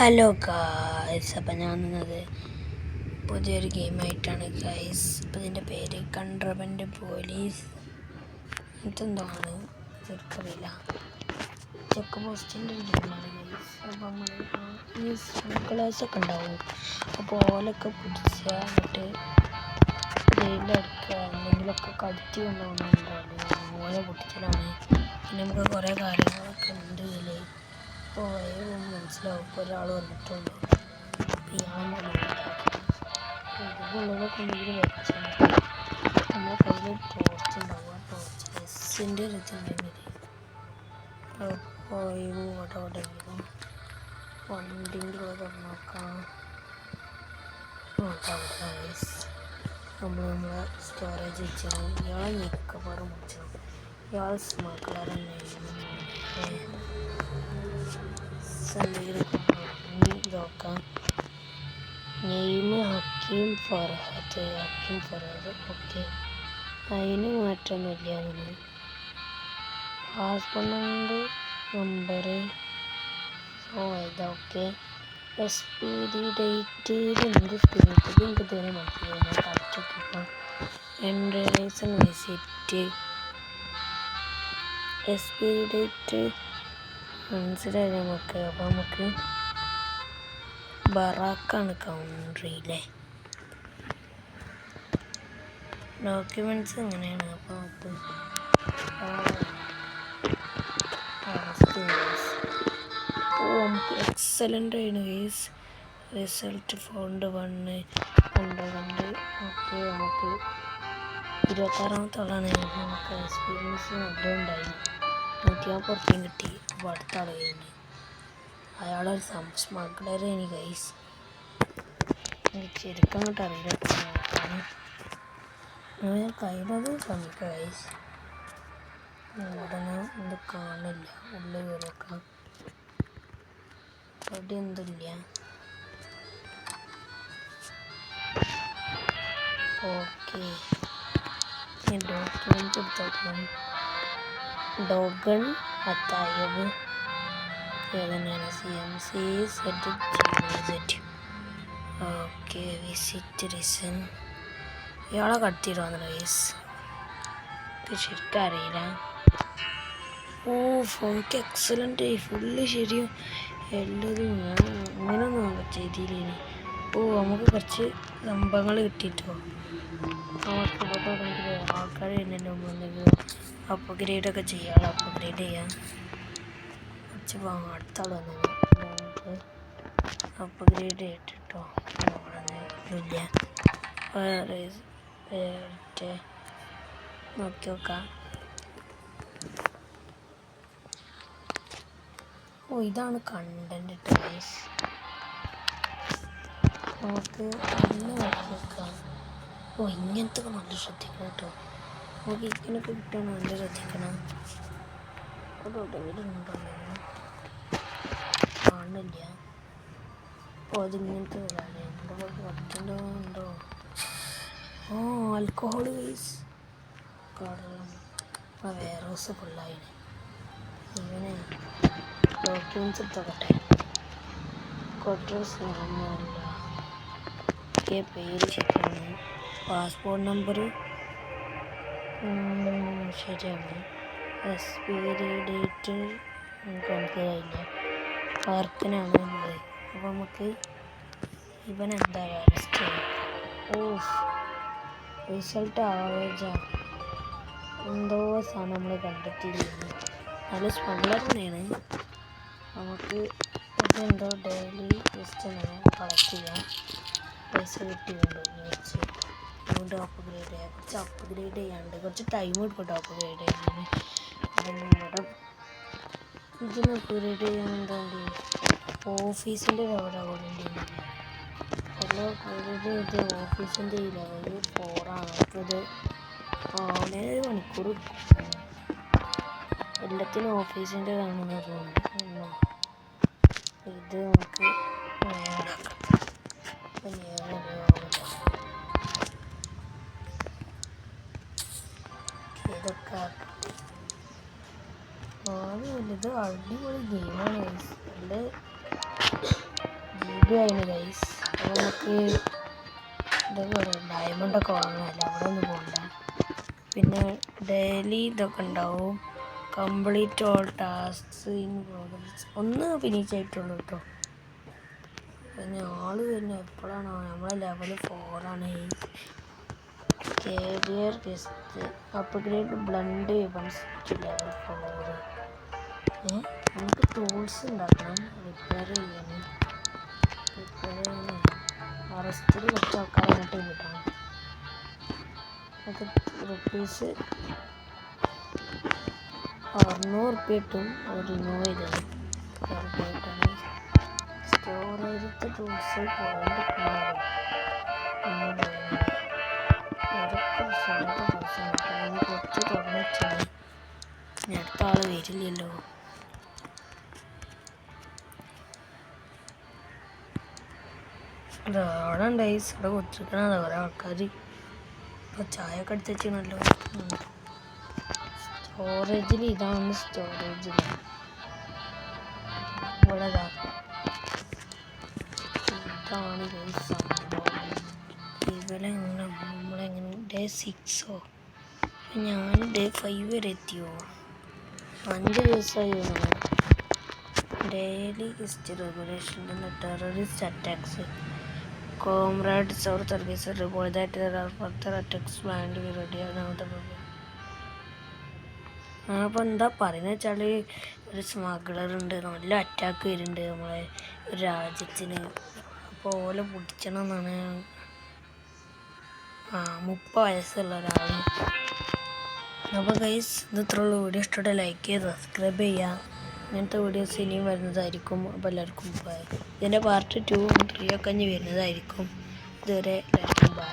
Hello guys, അപ്പം ഞാൻ വന്നത് പുതിയൊരു ഗെയിമായിട്ടാണ് ഗായ്സ്. അപ്പം ഇതിൻ്റെ പേര് കൺട്രബൻഡ് പോലീസ് ഇതെന്താണ് ചെറുക്കറിയില്ല, ചെക്ക് പോസ്റ്റിൻ്റെ ഒരു ഗെയിമാണ് ഗായ്സ്. അപ്പം നമ്മൾ ഈ സ്മഗ്ലേഴ്സൊക്കെ ഉണ്ടാവും, അപ്പോൾ ഓലൊക്കെ പിടിക്കുക, എന്നിട്ട് ജയിലിലടക്കുക, എന്തെങ്കിലുമൊക്കെ കടത്തി കൊണ്ടുപോകുന്നുണ്ടാവും, ഓല പൊട്ടിച്ചലാണ്. പിന്നെ നമുക്ക് കുറേ കാര്യങ്ങളൊക്കെ ഉണ്ട് ഇതിൽ. ഇപ്പോൾ വേഗം മനസ്സിലാവും. ഇപ്പോൾ ഒരാൾ വന്നിട്ടുണ്ട്, ഇയാളെന്താ ഇതിനുള്ളിലൊക്കെ ഉണ്ടെങ്കിൽ വെച്ചാൽ നമ്മുടെ കയ്യിൽ ടോർച്ച് ഉണ്ടാവും. ആ ടോർച്ച് എസിൻ്റെ ഒരു ഇതുണ്ടെങ്കിൽ അപ്പോൾ ഇവിടെ എവിടെയെങ്കിലും വണ്ടിൻ്റെ ഉള്ളത് നോക്കാം. നമ്മളെ സ്റ്റോറേജ് വെച്ചാൽ ഇയാളെ മിക്കവാറും മുടിച്ചണം. ഇയാൾ സ്മഗ്ലർ തന്നെയാണ്. നോക്കാം. നെയിം ഹക്കീം ഫർഹദ്. ഓക്കെ, അതിന് മാറ്റമൊന്നുമില്ല. അങ്ങനെ പാസ്പോർട്ട് നമ്പർ ഇതൊക്കെ എക്സ്പയറി ഡേറ്റ് എന്ത് സ്പീഡ് എനിക്ക് ഇതുവരെ മനസ്സിലായി. കളിച്ചോക്കിപ്പോൾ എൻട്രേഷൻ വിസിറ്റ് എക്സ്പയറി ഡേറ്റ് മനസ്സിലായി നമുക്ക്. അപ്പോൾ നമുക്ക് ബറാക്കാണ് കൗൺട്രിയിലെ ഡോക്യുമെൻറ്റ്സ് എങ്ങനെയാണ്. അപ്പോൾ നമുക്ക് എക്സലൻ്റ് ആണ് ഗൈസ്. റിസൾട്ട് ഫൗണ്ട് 1 കണ്ടുകൊണ്ട് ഓക്കെ. നമുക്ക് 26ാമത്തെ ആളാണ്. നമുക്ക് എക്സ്പീരിയൻസ് നല്ലുണ്ടായി. 150 കിട്ടി. അപ്പോൾ അടുത്ത ആൾ വരുന്നുണ്ട്. അയാളൊരു സ്മഗ്ലർ ഇനി ഗൈസ്. എനിക്ക് ശരിക്കും അങ്ങോട്ട് അറിയില്ല. കയ്യിലത് ശ്രമിക്കുക ഗൈസ്. ഉടനെ എന്ത് കാണില്ല. ഉള്ളിൽ കയറിയൊക്കെ അവിടെ എന്തില്ല. ഓക്കെ, ഡോക്യുമെൻ്റ് എടുത്തോക്കണം. ഡോഗൺ അത്തായവ് ഏതന്നെയാണ് CMC set. Okay, visit reason ഇയാളെ കടത്തിയിടുവാന്ന് ഗൈസ്. എനിക്ക് ശരിക്കും അറിയില്ല. ഫോക്ക് എക്സലൻ്റ് ഫുള്ള് ശരിയും എല്ലാതും. ഞാൻ അങ്ങനെയൊന്നും ചെയ്തില്ലേനി. നമുക്ക് കുറച്ച് സംഭവങ്ങൾ കിട്ടിയിട്ടോ. നമുക്ക് ഇവിടെ ആൾക്കാർ വരുന്നതിൻ്റെ മുമ്പ് അപ്ഗ്രേഡൊക്കെ ചെയ്യാം. അപ്ഗ്രേഡ് ചെയ്യാം. കുറച്ച് അടുത്ത ആൾ വന്നത് നമുക്ക് അപ്ഗ്രേഡ് ചെയ്തിട്ടോ. ഇല്ല നോക്കി നോക്കാം. ഇതാണ് കണ്ടന്റ് ഗൈസ്. നമുക്ക് ഒന്ന് നോക്കി നോക്കാം. ഇങ്ങനത്തെ നല്ല ശ്രദ്ധിക്കണം കേട്ടോ. നമുക്ക് ഇങ്ങനെയൊക്കെ കിട്ടണം, നല്ല ശ്രദ്ധിക്കണം. എവിടെയെങ്കിലും ഉണ്ടോ കാണില്ല. അതിങ്ങനത്തെ ഉണ്ടോ? Alcohol guys. വെയർ ഹൗസ് ഫുള്ളായിന്. ഇവനെ ഡോക്യുമെൻറ്റ്സ് എടുത്തോട്ടെ. ക്വാർട്ടേഴ്സ് ഒന്നുമില്ല. പേര് ശരിയാണ്. പാസ്പോർട്ട് നമ്പർ ശരിയാണ്. എക്സ്പയറി ഡേറ്റ് നമുക്ക് മനസ്സിലായില്ല. പാർക്കിനാണ് വന്നത്. അപ്പോൾ നമുക്ക് ഇവനെന്താ അറസ്റ്റ് ചെയ്യാം. റിസൾട്ട് ആവേജാ എന്തോ സാധനം നമ്മൾ കണ്ടെത്തിയിരുന്നു. നല്ല സ്മഗ്ലർ തന്നെയാണ്. നമുക്ക് ഇതെന്തോ ഡെയിലി ജസ്റ്റ് അങ്ങനെ കളക്ട് ചെയ്യാം. പൈസ കിട്ടിയുണ്ടോ എന്ന് വെച്ച് അതുകൊണ്ട് അപ്ഗ്രേഡ് ചെയ്യാം. കുറച്ച് അപ്ഗ്രേഡ് ചെയ്യാണ്ട് കുറച്ച് ടൈം എടുക്കട്ടോ അപ്ഗ്രേഡ് ചെയ്യുന്നതിന്. ഇവിടെ ഇതിന് അപ്ഗ്രേഡ് ചെയ്യാൻ എന്താണ്ട് ഓഫീസിൻ്റെ അവിടെ കൊണ്ടുണ്ട്. എല്ലാം അപ്ഗ്രേഡ് ചെയ്ത് ഓഫീസിൻ്റെ ഈ ലെവൽ 4 നമുക്കത് ഒരു മണിക്കൂർ എടുക്കും. എല്ലാത്തിനും ഓഫീസിൻ്റെ കാണുന്ന തോന്നുന്നു. ഇത് നമുക്ക് ഇതൊക്കെ ഇത് അടിപൊളി ഗെയിമാണ്. റെഡി ആയിരുന്നു ഗൈസ്. അപ്പോൾ നമുക്ക് ഇതൊക്കെ ഡയമണ്ടൊക്കെ വാങ്ങാമല്ലോ, അവിടെ ഒന്നും പോകണ്ട. പിന്നെ ഡെയിലി ഇതൊക്കെ ഉണ്ടാവും, complete all tasks in progress. ഒന്ന് ഫിനിഷ് ആയിട്ടുള്ളൂ കേട്ടോ. പിന്നെ ആള് തന്നെ എപ്പോഴാണോ നമ്മളെ level 4 carrier guest upgrade blunt weapons two level 4. നമുക്ക് ടൂൾസ് ഉണ്ടാക്കണം, റിപ്പയർ ചെയ്യണം. അറസ്റ്റിൽ കുറച്ച് ആൾക്കാരെ അങ്ങോട്ട് കിട്ടണം. അത് റുപ്പീസ് 600 കിട്ടും. റിമൂവ് ചെയ്തത് സ്റ്റോറേജത്തെ ടൂൾസ് പോയിട്ടുണ്ട്. കുറച്ച് തുറന്നു വെച്ചാൽ അടുത്ത ആൾ വരില്ലല്ലോ. അവിടെ ഉണ്ടായി ഇവിടെ കൊച്ചിരിക്കണത് ഓരോ ആൾക്കാർ. ഇപ്പോൾ ചായ ഒക്കെ എടുത്ത് വെച്ചിരുന്നല്ലോ. സ്റ്റോറേജിൽ ഇതാണ് സ്റ്റോറേജിൽ ഇവിടെ ഇതാണ് സംഭവം. നമ്മളെങ്ങനെ ഡേ 6 ഞാൻ ഡേ 5 വരെ എത്തിയോ? 5 ദിവസമായി. Daily history regulation, terrorist attacks, comrades or service report that there are further attacks planned to be ready ആണെന്നാണ് പറഞ്ഞത്. അപ്പോൾ എന്താ പറയുന്നത് വെച്ചാൽ ഒരു സ്മഗ്ലർ ഉണ്ട്, നല്ല അറ്റാക്ക് വരുന്നുണ്ട് നമ്മളെ രാജ്യത്തിന്. അപ്പോൾ ഓലെ പിടിക്കണം എന്നാണ്. 30 വയസ്സുള്ള ഒരാൾ. അപ്പോൾ ഗൈസ് ഇത് ഇത്രയുള്ള വീഡിയോ ഇഷ്ടപ്പെട്ട ലൈക്ക് ചെയ്ത് സബ്സ്ക്രൈബ് ചെയ്യുക. ഇങ്ങനത്തെ വീഡിയോസ് ഇനിയും വരുന്നതായിരിക്കും. അപ്പോൾ എല്ലാവർക്കും ബൈ. ഇതിൻ്റെ പാർട്ട് 2 ഉം 3 ഒക്കെ ഇനി വരുന്നതായിരിക്കും. ഇതുവരെ എല്ലാവർക്കും ബൈ.